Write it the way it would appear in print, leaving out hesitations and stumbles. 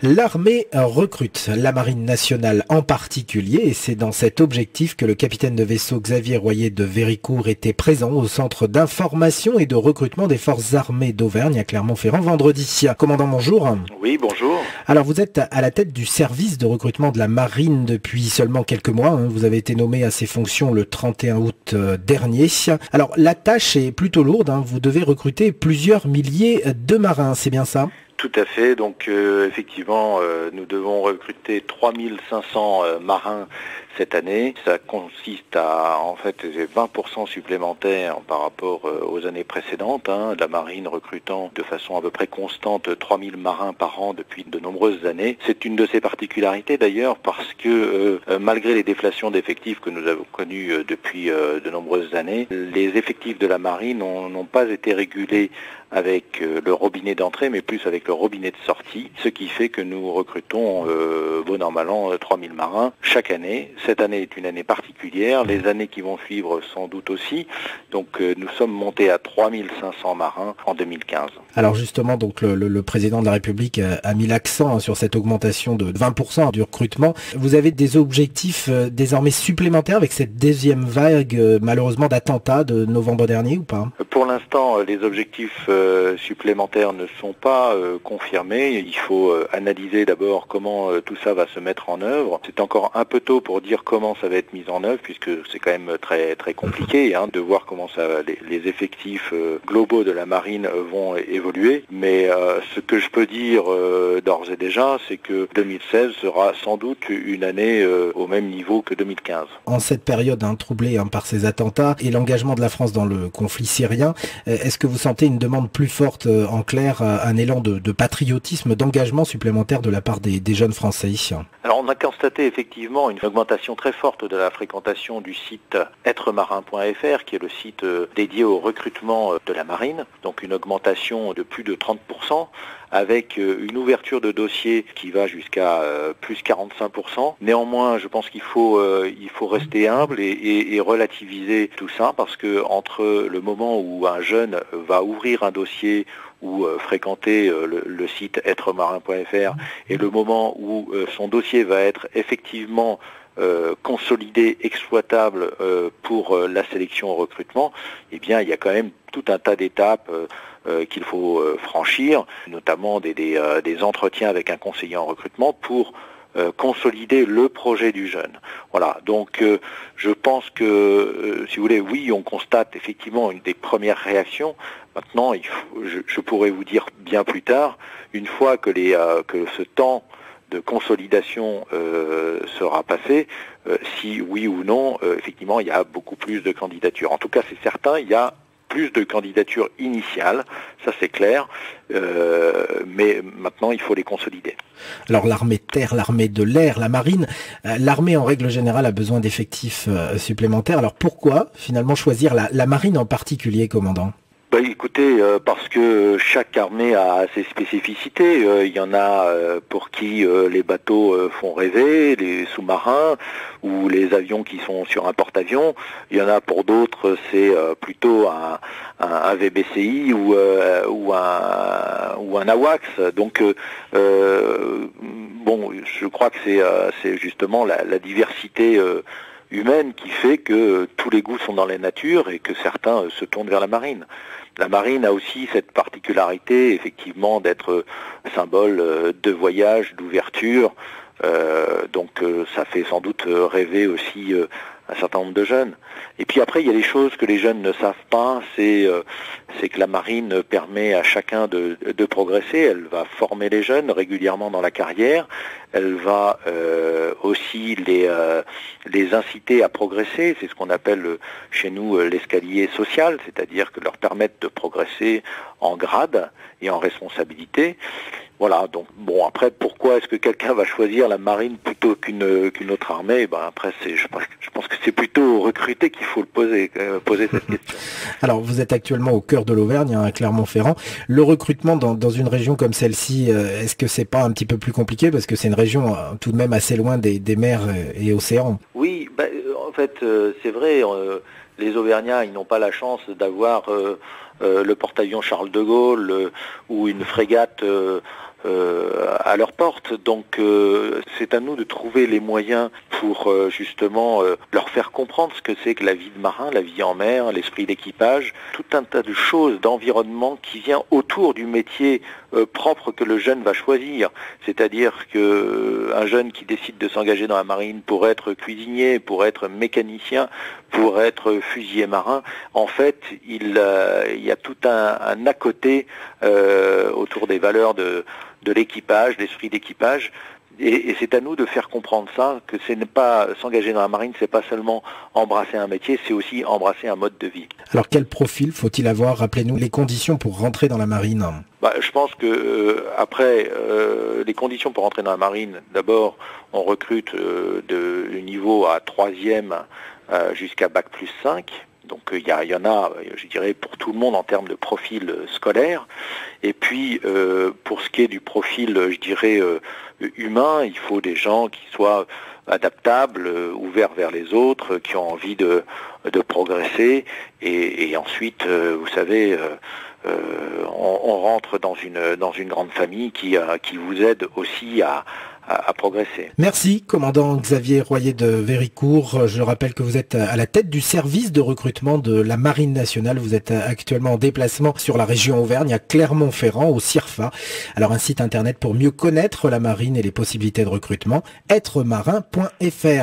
L'armée recrute, la marine nationale en particulier, et c'est dans cet objectif que le capitaine de vaisseau Xavier Royer de Véricourt était présent au centre d'information et de recrutement des forces armées d'Auvergne à Clermont-Ferrand vendredi. Commandant, bonjour. Oui, bonjour. Alors vous êtes à la tête du service de recrutement de la marine depuis seulement quelques mois. Vous avez été nommé à ces fonctions le 31 août dernier. Alors la tâche est plutôt lourde. Vous devez recruter plusieurs milliers de marins, c'est bien ça ? Tout à fait. Donc effectivement, nous devons recruter 3500 marins cette année. Ça consiste à en fait 20% supplémentaires par rapport aux années précédentes. La marine recrutant de façon à peu près constante 3000 marins par an depuis de nombreuses années. C'est une de ses particularités d'ailleurs parce que malgré les déflations d'effectifs que nous avons connues depuis de nombreuses années, les effectifs de la marine n'ont pas été régulés avec le robinet d'entrée, mais plus avec le robinet de sortie, ce qui fait que nous recrutons, bon an mal an, 3000 marins chaque année. Cette année est une année particulière, les années qui vont suivre sans doute aussi, donc nous sommes montés à 3500 marins en 2015. Alors justement, donc le président de la République a mis l'accent sur cette augmentation de 20% du recrutement. Vous avez des objectifs désormais supplémentaires avec cette deuxième vague, malheureusement, d'attentats de novembre dernier ou pas ? Pour l'instant, les objectifs supplémentaires ne sont pas confirmés. Il faut analyser d'abord comment tout ça va se mettre en œuvre. C'est encore un peu tôt pour dire comment ça va être mis en œuvre, puisque c'est quand même très très compliqué de voir comment les effectifs globaux de la marine vont évoluer. Mais ce que je peux dire d'ores et déjà, c'est que 2016 sera sans doute une année au même niveau que 2015. En cette période troublée par ces attentats et l'engagement de la France dans le conflit syrien, est-ce que vous sentez une demande plus forte, en clair, un élan de patriotisme, d'engagement supplémentaire de la part des jeunes Français? Alors on a constaté effectivement une augmentation très forte de la fréquentation du site êtremarin.fr, qui est le site dédié au recrutement de la marine, donc une augmentation de plus de 30%, avec une ouverture de dossiers qui va jusqu'à plus 45%. Néanmoins, je pense qu'il faut rester humble et relativiser tout ça, parce que entre le moment où un jeune va ouvrir un dossier ou fréquenter le site êtremarin.fr et le moment où son dossier va être effectivement consolidé, exploitable pour la sélection au recrutement, eh bien il y a quand même tout un tas d'étapes qu'il faut franchir, notamment des entretiens avec un conseiller en recrutement pour consolider le projet du jeune. Voilà, donc je pense que, si vous voulez, oui, on constate effectivement une des premières réactions. Maintenant, je pourrais vous dire bien plus tard, une fois que ce temps de consolidation sera passé, si oui ou non, effectivement, il y a beaucoup plus de candidatures. En tout cas, c'est certain, il y a plus de candidatures initiales, ça c'est clair, mais maintenant il faut les consolider. Alors l'armée de terre, l'armée de l'air, la marine, l'armée en règle générale a besoin d'effectifs supplémentaires. Alors pourquoi finalement choisir la marine en particulier, commandant ? Écoutez, parce que chaque armée a ses spécificités. Il y en a pour qui les bateaux font rêver, les sous-marins ou les avions qui sont sur un porte-avions. Il y en a pour d'autres, c'est plutôt un VBCI ou un AWACS. Donc, je crois que c'est justement la diversité humaine qui fait que tous les goûts sont dans la nature et que certains se tournent vers la marine. La marine a aussi cette particularité, effectivement, d'être symbole de voyage, d'ouverture. Donc ça fait sans doute rêver aussi un certain nombre de jeunes. Et puis après, il y a des choses que les jeunes ne savent pas, c'est que la marine permet à chacun de progresser, elle va former les jeunes régulièrement dans la carrière, elle va aussi les inciter à progresser, c'est ce qu'on appelle chez nous l'escalier social, c'est-à-dire que leur permettre de progresser en grade et en responsabilité. Voilà, donc bon, après, pourquoi est-ce que quelqu'un va choisir la marine plutôt qu'une autre armée? Après, je pense que c'est plutôt recruter qu'il faut poser cette question. Alors, vous êtes actuellement au cœur de l'Auvergne, à Clermont-Ferrand. Le recrutement dans une région comme celle-ci, est-ce que c'est pas un petit peu plus compliqué parce que c'est une région tout de même assez loin des mers et océans? Oui, en fait, c'est vrai. Les Auvergnats, ils n'ont pas la chance d'avoir le porte-avions Charles de Gaulle ou une frégate à leur porte. Donc c'est à nous de trouver les moyens pour justement leur faire comprendre ce que c'est que la vie de marin, la vie en mer, l'esprit d'équipage, tout un tas de choses, d'environnement qui vient autour du métier propre que le jeune va choisir. C'est-à-dire qu'un jeune qui décide de s'engager dans la marine pour être cuisinier, pour être mécanicien, pour être fusilier marin, en fait, il y a tout un à côté autour des valeurs de l'équipage, l'esprit d'équipage. Et c'est à nous de faire comprendre ça, que ce n'est pas s'engager dans la marine, c'est pas seulement embrasser un métier, c'est aussi embrasser un mode de vie. Alors quel profil faut-il avoir? Rappelez-nous les conditions pour rentrer dans la marine. Je pense que les conditions pour rentrer dans la marine, d'abord, on recrute du niveau à 3e jusqu'à Bac+5. Donc il y en a, je dirais, pour tout le monde en termes de profil scolaire. Et puis pour ce qui est du profil, je dirais, humain, il faut des gens qui soient adaptables, ouverts vers les autres, qui ont envie de progresser. Et ensuite, vous savez, on rentre dans une grande famille qui vous aide aussi à progresser. Merci, commandant Xavier Royer de Véricourt. Je rappelle que vous êtes à la tête du service de recrutement de la Marine nationale. Vous êtes actuellement en déplacement sur la région Auvergne, à Clermont-Ferrand, au CIRFA. Alors un site internet pour mieux connaître la marine et les possibilités de recrutement, êtremarin.fr.